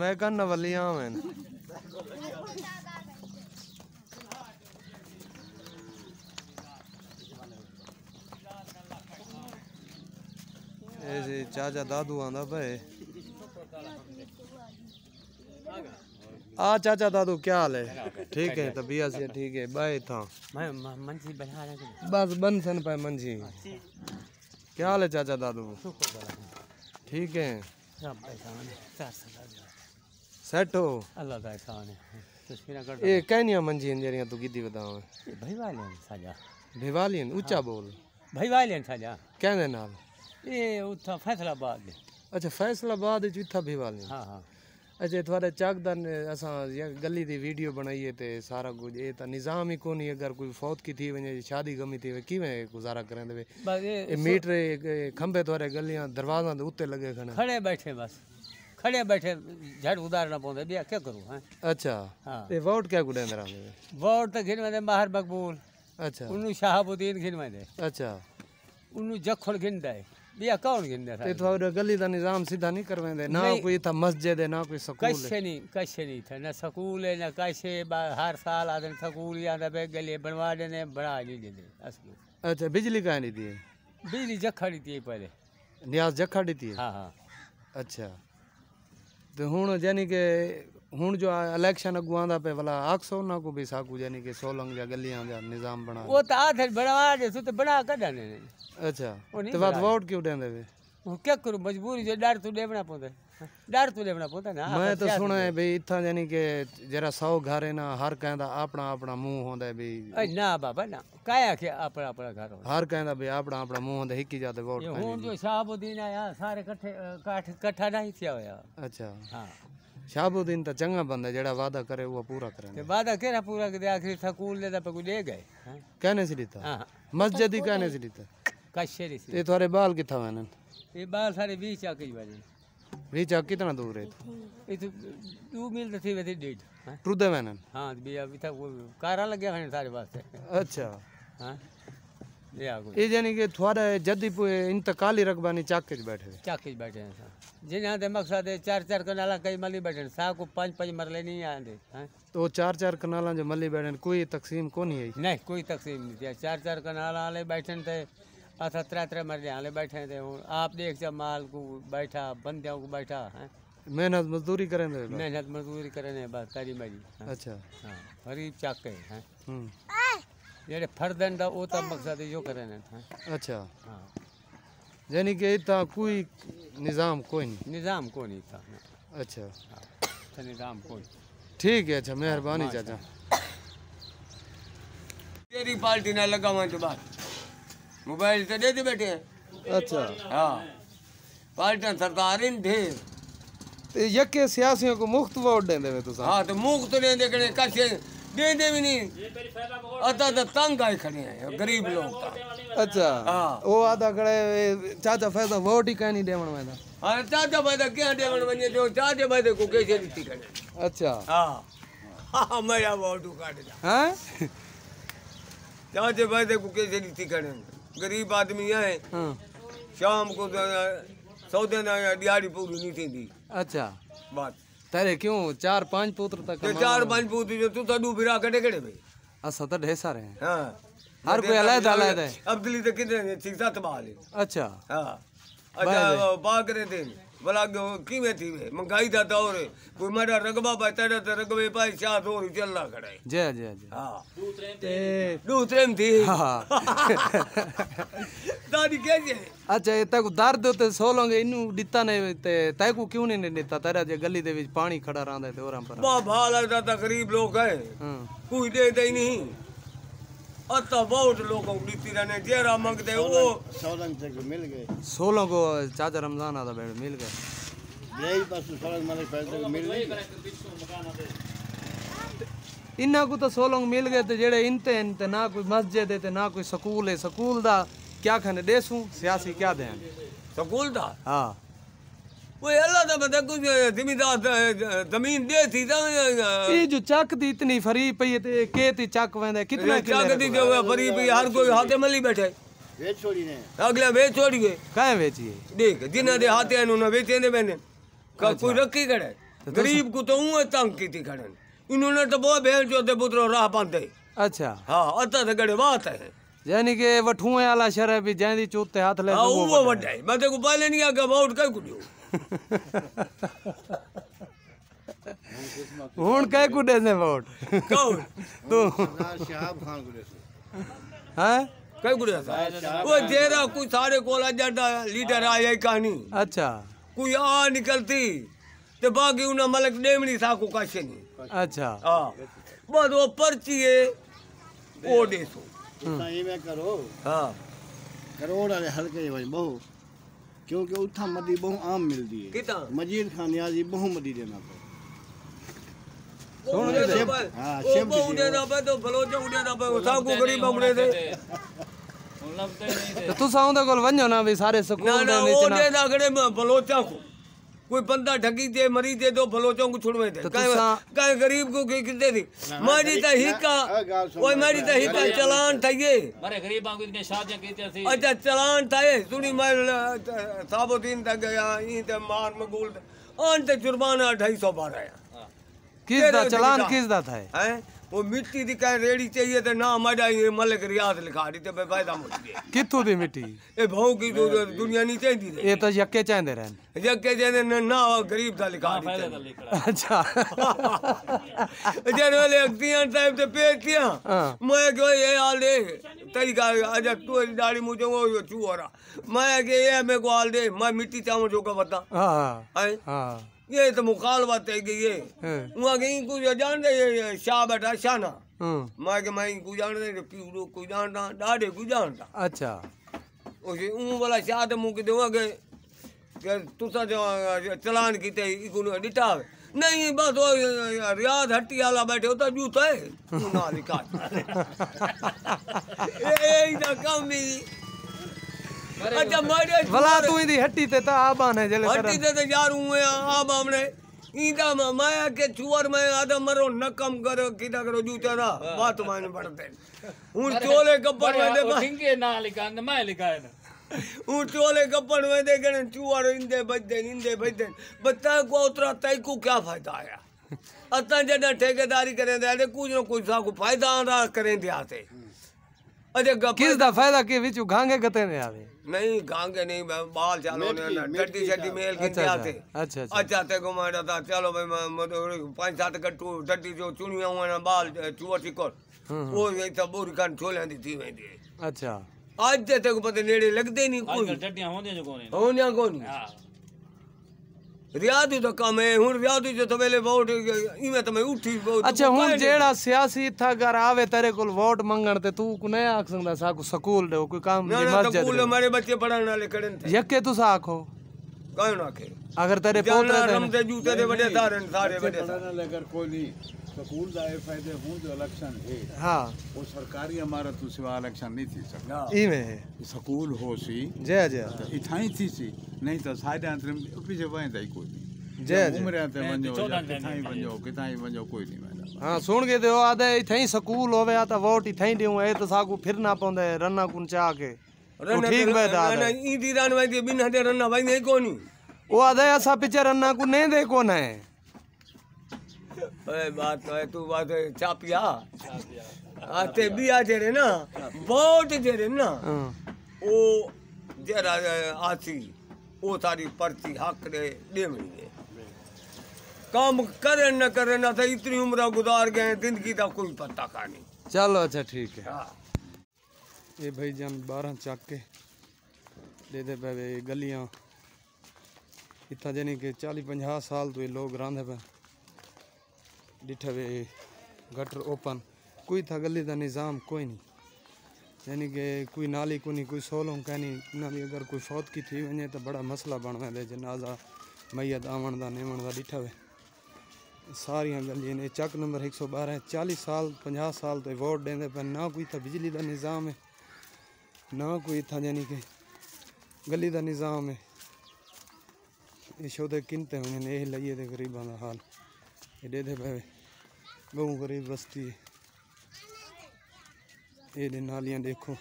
मैं कहना वलियां में ऐसे चाचा दादू आंदा भाई आ चाचा दादू क्या हाल है? ठीक है तबीयत से ठीक है बाय था बस बन सन पे मंझी क्या हाल है चाचा दादू? ठीक है सेट हो अल्लाह का एहसान है ये कहनिया मंझी जरिया तू कीदी बताओ भाई वाले साजा भिवालियन ऊंचा बोल भाई वाले साजा कहने नाल ये उथा फैसलाबाद में अच्छा फैसलाबाद च इथा भिवालियन हाँ हाँ अच्छा थोड़े चकदन असा गली दी वीडियो बनाई ते सारा कुछ ये तो निजाम ही कोनी अगर कोई फौत की थी वने शादी गमी थी किवें गुजारा करें दे ये मीटर खंबे थोड़े गलियां दरवाजा दे उत्ते लगे खड़े बैठे बस खड़े बैठे झट उदारना पौंदे बिया क्या करूं हैं अच्छा हाँ ये वोट क्या गुडे अंदर आंदे वोट तो घिन में बाहर मकबूल अच्छा उन्नु शहाबुद्दीन घिन में अच्छा उन्नु जखड़ घिन दे बिया कौन घिन दे ते थोड़े गली दा निजाम सीधा नहीं करवेंदे ना कोई था मस्जिद है ना कोई स्कूल है कशे नहीं था ना स्कूल है ना कशे हर साल आदन स्कूल आंदा बे गली बनवा देने बना नहीं देते असली अच्छा बिजली का नहीं दी बिजली जखड़ी थी पहले नियाज जखा दी थी हाँ हाँ अच्छा तो हुन यानी के हुन जो इलेक्शन अगू आंदा पे वाला आखसो ना को भी साकू यानी के सोलंग या गलियां जा निजाम बना वो तो आधे बनवा दे तो बना कढने अच्छा तो बात वोट क्यों देंदे वे वो क्या करूं मजबूरी जो डर तो देवना पौंदा ना मैं तो सुना है भाई इथा यानी के जरा 100 घर है ना हर कहंदा अपना अपना मुंह होंदा है भाई ना बाबा ना काया के अपना अपना घर हर कहंदा भाई अपना अपना मुंह होंदा हिकी जाते वोट ये हुन जो शहाबुद्दीन आया सारे इकट्ठा नहीं थिया होया अच्छा हां शहाबुद्दीन तो चंगा बंदा जेड़ा वादा करे वो पूरा करे ते वादा केरा पूरा के आखिर स्कूल ले पे दे गए कहने से लीता हां मस्जिद ही कहने से लीता कशेरी से ये थारे बाल किथा वनन ये बाल सारे 20 चाकी बजे रीच कितना दूर है ये तो 2 मील तो थी वैसे 1.5 ट्रुदे वनन हां भी अभी तक वो कारा लगे हैं सारे वास्ते अच्छा हां ले आ ये यानी कि थोड़ा जदी इंतकाली रकबानी चाके बैठे हैं जिन्हां दे मकसद है 4-4 कनाला कई मली बैठे सा को 5-5 मरले नहीं आंदे हैं तो 4-4 कनाला जो मली बैठे कोई तकसीम कोनी है नहीं कोई तकसीम नहीं है 4-4 कनाला वाले बैठे थे अथा 3-3 मरले वाले बैठे थे आप देख जा माल को बैठा बंदियों को बैठा है मेहनत मजदूरी करें मेहनत मजदूरी करें बस तारी मरी अच्छा हाँ गरीब चाके हैं जेड़े फर्दन दा वो तो मकसद है जो करें अच्छा हाँ यानी कि इतना कोई निजाम कोई नहीं था अच्छा हाँ निजाम कोई ठीक है अच्छा मेहरबानी चाचा तेरी पार्टी ना लगा वहाँ तो बात मोबाइल से दे बैठे हैं अच्छा हाँ पार्टियां सरकार इन ढेर यके सियासियों को मुफ्त वोट देंदे वे तुसा हाँ तो मुफ्त देंदे कने कैसे देंदे भी नहीं अता तो तंग आए खड़े हैं गरीब लोग अच्छा हाँ वो आधा खड़े चाचा फैदा वोट ही कहनी देवण में था हाँ चाचा भाई क्या देवण वने जो चाचा भाई को कैसे नीति करे अच्छा हाँ हाँ मेरा वोट काट जा हैं चाचा भाई को कैसे नीति करे गरीब आदमी है हां शाम को सौदे ना दिहाड़ी पूरी नहीं थी अच्छा बात तेरे क्यों 4-5 पुत्र तक 4-5 पुत्र जो तू तो डू फिरा कटे कटे भाई असा तो ढेर सारे हैं हाँ हर कोई अलग अलग है अब्दुली तो कितने 6-7 बाल है अच्छा हाँ अच्छा बाग रहे थे भला की में थी महंगाई था दौर कोई मेरा रगबा पाए तेरा तो रगबे पाए शाह दौर चल रहा खड़ा है जय जय जय हाँ दूसरे में थी हाँ दादी कैसे अच्छा ये तक दर्द होते सोलोंगे इन्नू दिता ने ते तैको क्यों नहीं दिता तेरा जे गली दे विच पानी खड़ा रहंदा ते ओरां पर बा भा लगता था गरीब लोग है कोई दे दे नहीं अता बहुत लोगों को दीती रहने जेरा मंगते वो 16 तक मिल गए 16 को चाचा रमजान आता बैठ मिल गए यही बस 16 मालिक पैसे मिल गए इन्ना को तो 16 मिल गए ते जेड़े इनते ना कोई मस्जिद है ते ना कोई स्कूल है स्कूल दा क्या खाने देसू सियासी क्या दें स्कूल दा हां वो अल्लाह तो बता कुछ जमींदार जमीन दे थी ये जो चक दी इतनी फरी पई ते के ती चक वेंदे कितना चक दी जो फरी पई हर कोई हाथे मली बैठे वेच छोड़ी ने अगला वेच छोड़ी गए काहे वेची देख जिन्हां दे हाथे न उन्हां वेचेंदे मैंने कोई रखी खड़े गरीब को तो ऊँ तंग की थी खड़न इन्होंने तो बहुत बहन जो थे पुत्रो राह पाते अच्छा हाँ अता तो गड़े बात है यानी कि वठूए वाला शर भी जैंदी चूते हाथ ले हाँ वो वड्डा है मैं तेको पहले नहीं आके वोट कई कुड़ियो हुन कई को देने वोट कौन तू शहाब खान को देसो हैं कई कुड़िया था वो जेरा कोई सारे कोला जड़ा लीडर आया ही कहानी अच्छा कोई आ निकलती तो बाकी उन्हें मलक डेमनी था को काशे नहीं अच्छा हाँ बस वो पर्ची है वो देसो उतना ये मैं करो हाँ करोड़ वाले हल्के वही बहु क्योंकि उठा मदी बहु आम मिलती है कितना मजीद खान नियाजी बहु मदी देना पे सुन हाँ, वो शिफ्ट बहु देना पे तो बलोचा उड़ेना पे वो साकू गरीब उड़े थे तो तू साउंड कोल वन्यो ना भी सारे ना स्कूल ना दे वो नीचे देना खड़े बलोचा को कोई बंदा ठगी दे मरी दे तो बलोचों को छुड़वे दे तो तुसा- काहे गरीब को कितने दी मारी ता हिका ओए मारी ता हिका चलान थाये मारे गरीबां को इतने शादियां कीती थी अच्छा चलान थाये सुनी मैं साबुद्दीन तक गया ई ते मार मगूल आन ते जुर्माना 250 बार आया किस दा चलान किस दा था हैं वो मिट्टी दी कहे रेडी चाहिए तो ना मजा ये मलिक रियाज लिखा दी ते बेफायदा मुझ गए कित्थू दी मिट्टी ए भाऊ की दुनिया नहीं चाहिए रे ये तो यक्के चाहते रहन जके जेने ना गरीब दा लिखा दी अच्छा जन वाले अख्तियार साहब ते पेटियां मैं कहो ये हाल दे तरीका आजा तू दाढ़ी मुझे वो चूरा मैं के ये मेरे को हाल दे मैं मिट्टी चावल जो का बता हाँ हैं हाँ ये तो मुखालफत है कि ये वहां के कुछ जान दे शाह बैठा शाना मैं के मैं को जान दे पीड़ो को जानता डाडे को जानता अच्छा उसे ऊ वाला शाह ते मुके देवा के तुसा जो चलान कीते इको डिटा नहीं बस वो रियाद हट्टी वाला बैठे होता जूता है तू ना लिखा ए इधर कम भी अच्छा मारे भला तू इंदी हट्टी ते ता आबान है जले हट्टी ते यार हूं आब हमने ईदा माया के चुवर में आदा मरो न कम करो किदा करो जूता ना बात माने पड़ते हूं चोले कपड़ में दे सिंगे ना लिखा न मैं लिखा है हूं चोले कपड़ में दे गन चुवर इंदे बजदे बता को उतरा तई को क्या फायदा आया अता जदा ठेकेदारी करें दे कुछ न कुछ सा को फायदा आ करें दे आते अरे किस दा फायदा के विच घांगे कते ने आवे नहीं गांगे नहीं बाल चालो ने गड्डी शड्डी मेल के आते अच्छा अच्छा ते को मारा था चलो भाई 5-7 कट्टू डड्डी जो चुनिया हुआ ना बाल चुआ चिकोर वो ये तो बुरी कान छोले दी थी वेंदी अच्छा आज ते को पता नेड़े लगदे नहीं कोई आजकल टट्टियां होंदे जो कोने होन्या कोनी हां रियादी तो कम है हुन रियादी जो तो वेले वोट इमे तो मैं उठी अच्छा हुन जेड़ा सियासी था घर आवे तेरे कोल वोट मंगण ते तू को नहीं आख सकदा सा को स्कूल दे कोई काम ना दी ना मस्जिद स्कूल हमारे बच्चे पढ़ने वाले कड़न थे यक्के तू सा आखो कौन आखे अगर तेरे पोतरे जाना ते रमते जूते दे बड़े तारन सारे बड़े पढ़ने लेकर कोई नहीं स्कूल का ये फायदे हूँ जो इलेक्शन है हां वो सरकारी इमारत तो सिवा इलेक्शन नहीं थी सकता ई में स्कूल हो सी जय जय इथा ही थी सी नहीं तो साइड अंतर पीछे वहीं तई कोई नहीं जय जय उम्र ते वञो किथा ही वञो कोई नहीं मैडम हाँ सुन के दियो आदे इथई स्कूल होवे आ त वोट इथई दियो ए त साकू फिरना पौंदे रन्ना कुन चा के वो ठीक बैठा ना ई दी रान वाई बिना दे रन्ना भाई नहीं कोनी वो आदे असा पिचे रन्ना को नहीं दे कोन है ए बात है तू बात चापिया आते बिया जेरे ना वोट जेरे ना ओ जरा आसी ओ सारी पर्ची हक दे देवनी है काम करे न करे ना तो इतनी उम्र गुजार गए जिंदगी का कोई पता का नहीं चलो अच्छा ठीक है हाँ। ये भाई जान 12 चक के दे दे पे गलियां इतना जानी कि 40-50 साल तो ये लोग रांधे पे डिठे वे गटर ओपन कोई था गली का निज़ाम कोई नहीं यानी कि कोई नाली को नहीं कोई सोलों का नहीं ना भी अगर कोई फौत की थी वने तो बड़ा मसला बन वे जनाजा मैयत आवन का नेवण का डिठा वे सारिया गलियां ने चक नंबर 112 40 साल 50 साल तो वोट देंदे पे ना कोई था बिजली का निज़ाम है ना कोई था यानी कि गली का निज़ाम है ये शोदे किनते होने ये लइए दे गरीबां का हाल ये दे दे पे बहु गरीब बस्ती ये दे नालियां देखो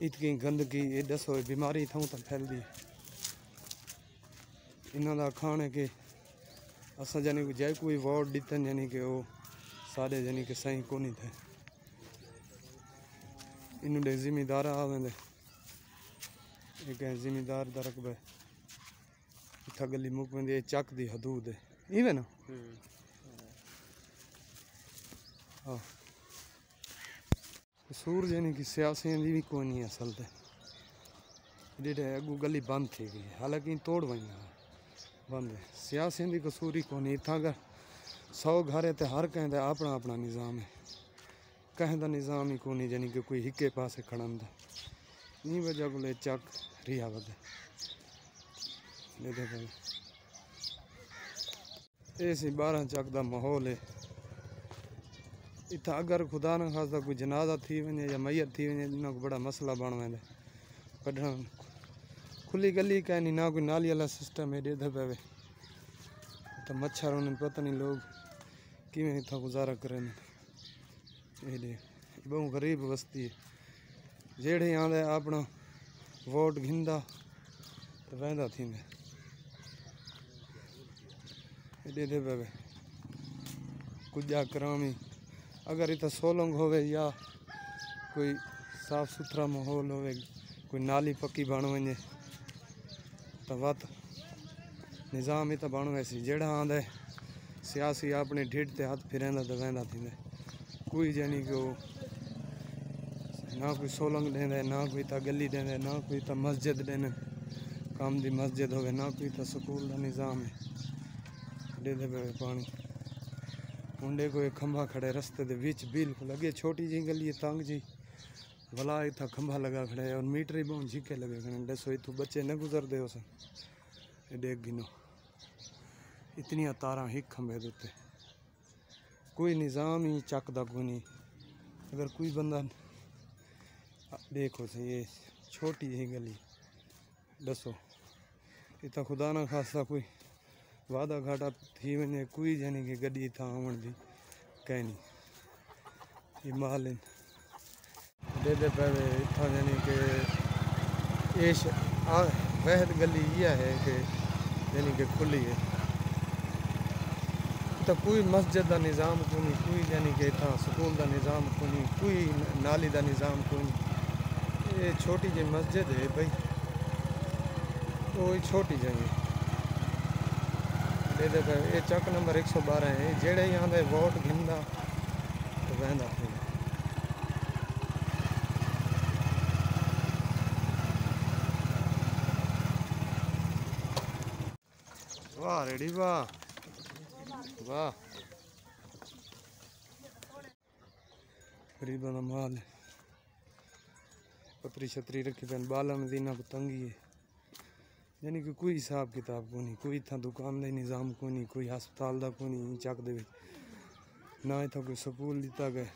इतनी गंदगी ये दसो बीमारी इथों तक फैलती है इन्हों का खाने के असां यानी कि जै कोई वोट ॾितनि यानी कि वो साढ़े यानी कि सही कोनी थे इन ॾे ज़िमीदार आ वेंदे एक ज़िमीदार दा रकबे इत्था गली मुक वेंदी चक दी हदूद है इवें ना हाँ कसूर यानी कि सियासियों की भी कोई नहीं असल ते जेडे अगू गली बंद थी गई हालांकि तोड़ वही बंद है सियासियों की कसूर ही कोनी इतना अगर 100 घर है तो हर कहें अपना अपना निज़ाम है कहें दा निज़ाम ही कोनी यानी कि कोई हिके पासे खड़न दा इन वजह को चक रिहा वधे ये सी 12 चक दा माहौल है इतना अगर खुदा न खास्ता कोई जनाजा थी वने या मैयत थी वने इन बड़ा मसला बन वेंदे कढण खुली गली का नहीं ना कोई नाली वाला सिस्टम है दे पे तो मच्छर उन्हें पता नहीं लोग किवें इतना गुजारा करें ये बहुत गरीब बस्ती है जेड़े आंदे अपना वोट घिंदा तो वेंदा थींदे एडे दे पे कुजा करामी अगर इतना सोलंग होवे या कोई साफ सुथरा माहौल होवे कोई नाली पक्की बन वने तो वत निज़ाम ही तो बन वैसी जेड़ा आंदे सियासी अपने ढिड ते हाथ फिरेंदा तो वेंदा थींदे कोई यानी कि ना कोई सोलंग देंदे ना कोई ता गली देंदे ना कोई ता मस्जिद देने काम दी मस्जिद होवे ना कोई ता स्कूल दा निज़ाम है दे पे पानी मुंडे कोई खंभा खड़े रस्ते दे विच बिल्कुल अगे छोटी जी गली है तंग जी भला इतना खंभा लगा खड़े और मीटर ही बहुत झीके लगे खड़े दसो इतू बच्चे न गुजरते हो सन देख गिनो इतनी तारा हिक खंभे देते कोई निज़ाम ही चकदा कोई नहीं अगर कोई बंदा देखो सही ये छोटी ही गली दसो इतना खुदा ना खासा कोई वादा घाटा थी वने कोई यानी कि गड्डी इतना आवन दी कहीं नहीं ये माल दे पे इतना यानी कि वहद गली यह है कि यानी कि खुली है तो कोई मस्जिद का निज़ाम कोनी कोई यानी कि इतना स्कूल का निज़ाम कोनी कोई नाली का निज़ाम कोनी ये छोटी जी मस्जिद है भाई वो छोटी जगह दे पे ये चक नंबर 112 है जेड़े यहाँ दे वोट घिंदा तो वहदा फिर वाह रेडी वाह वाह गरीबा का माल है पतरी छतरी रखी पैन बाला मदीना को तंगी है यानी कि कोई हिसाब किताब को नहीं कोई इतना दुकान का निज़ाम को नहीं कोई हस्पताल का को नहीं चक दे ना इतना कोई स्कूल दिता गया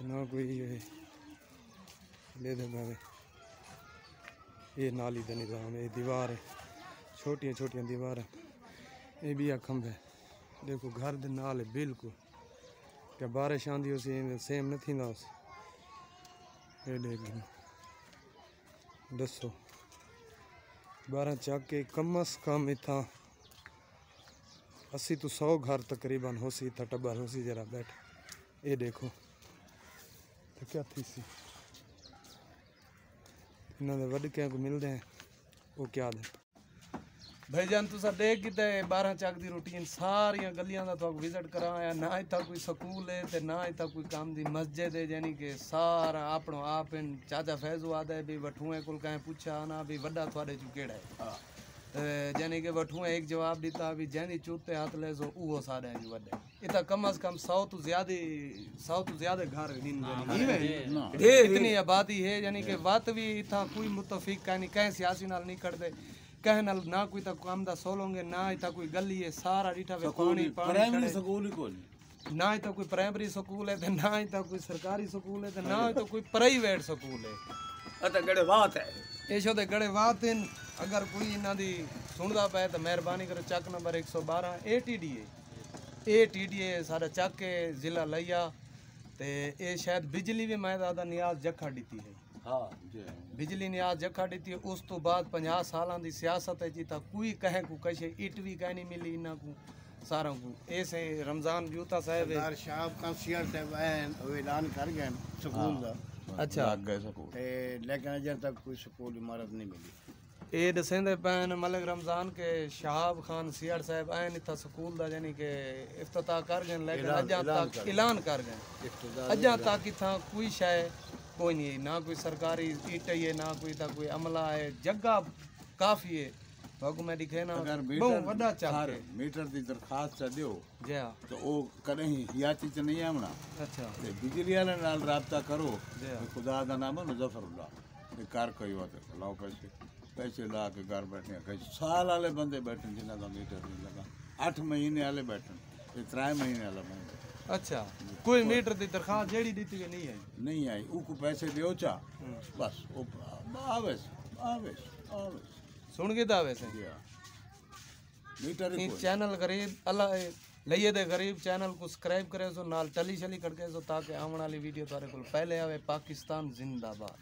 ना कोई ले दे ये नाली का निज़ाम है दीवार है छोटिया छोटिया दीवार है ये भी खंभ है देखो घर दे नाल है बिल्कुल क्या बारिश आंदी उसी सेम न थी उस ये देख दसो 12 चक के कम अज कम इतना 80 तो 100 घर तकरीबन होसी इतना टब्बर होसी जरा बैठ ये देखो तो क्या थी सी इन्होंने वडकियां को मिलते हैं वो क्या दे भाईजान तुसा देख किते 12 चक दी रूटीन सारिया गलियां दा तो विजिट कराया ना इतना कोई स्कूल है ते ना इतना कोई काम दी मस्जिद है यानी कि सारा अपनो आप इन चाचा फैजू आदा है भी वठुए कुल कहे पूछा ना भी वड्डा थोड़े चू केड़ा है यानी कि वठुए एक जवाब दिता भी जैनी चूते हाथ ले सो वो सारे जो वड्डे इतना कम अज कम 100 तो ज्यादा घर इतनी आबादी है यानी कि बात भी इतना कोई मुतफिक कहीं कहीं सियासी नाल नहीं करते कहीं नाल ना कोई तक काम दा सोलोंगे ना इतना कोई गली है सारा डिठा वे पानी प्राइमरी स्कूल ही कोई ना इतना कोई प्राइमरी स्कूल है ना इतना कोई सरकारी स्कूल है ना इतना कोई प्राइवेट स्कूल है अत गड़े बात है ये शो दे गड़े बात इन अगर कोई इना दी सुनदा पे तो मेहरबानी करो चक नंबर 112 ATDA सारा चक के जिला लिया ते ये शायद बिजली भी मैं दादा नियाज जखा दी है हाँ बिजली ने आज जखा दी उस तो बाद 50 साल की सियासत है तो कोई कहे को कहे इट भी कहीं नहीं मिली इन्हों को सारा को ऐसे रमजान जूता साहब सरदार शाहब का सीआर साहब आए वो ऐलान कर गए स्कूल का अच्छा लग गए स्कूल ते लेकिन अजर तक कोई स्कूल इमारत नहीं मिली ये दसेंदे पैन मलिक रमजान के शहाब खान सीआर साहब आए इतना स्कूल दा यानी कि इफ्तिताह कर गए लेकिन अजा तक ऐलान कर गए अजा तक इतना कोई शय कोई नहीं ना कोई सरकारी ईट है ना कोई ता कोई अमला है जगह काफ़ी है हुकूमत दिखे ना अगर बहुत वड्डा मीटर चाक हर है मीटर की दरखास्त च दियो जी हाँ तो वो कदें हियाती च नहीं आना अच्छा ते बिजली वाले नाल राबता करो जी हाँ। ते खुदा का नाम है मुजफ्फरुल्लाह ते कार कई बात लाओ पैसे पैसे ला के घर बैठे कई साल वाले बंदे बैठे जिन्हों का मीटर नहीं लगा 8 महीने वाले बैठे ते 3 महीने वाला बंदे अच्छा कोई मीटर की दरखास्त जेड़ी दी हुई नहीं है नहीं आई उनको पैसे दियो चा बस वो आवेश आवेश आवेश सुन के दावे से मीटर ही इस कोई चैनल गरीब अल्लाह लइए दे गरीब चैनल को सब्सक्राइब करे सो नाल टली शली करके सो ताकि आने वाली वीडियो तारे को पहले आवे पाकिस्तान जिंदाबाद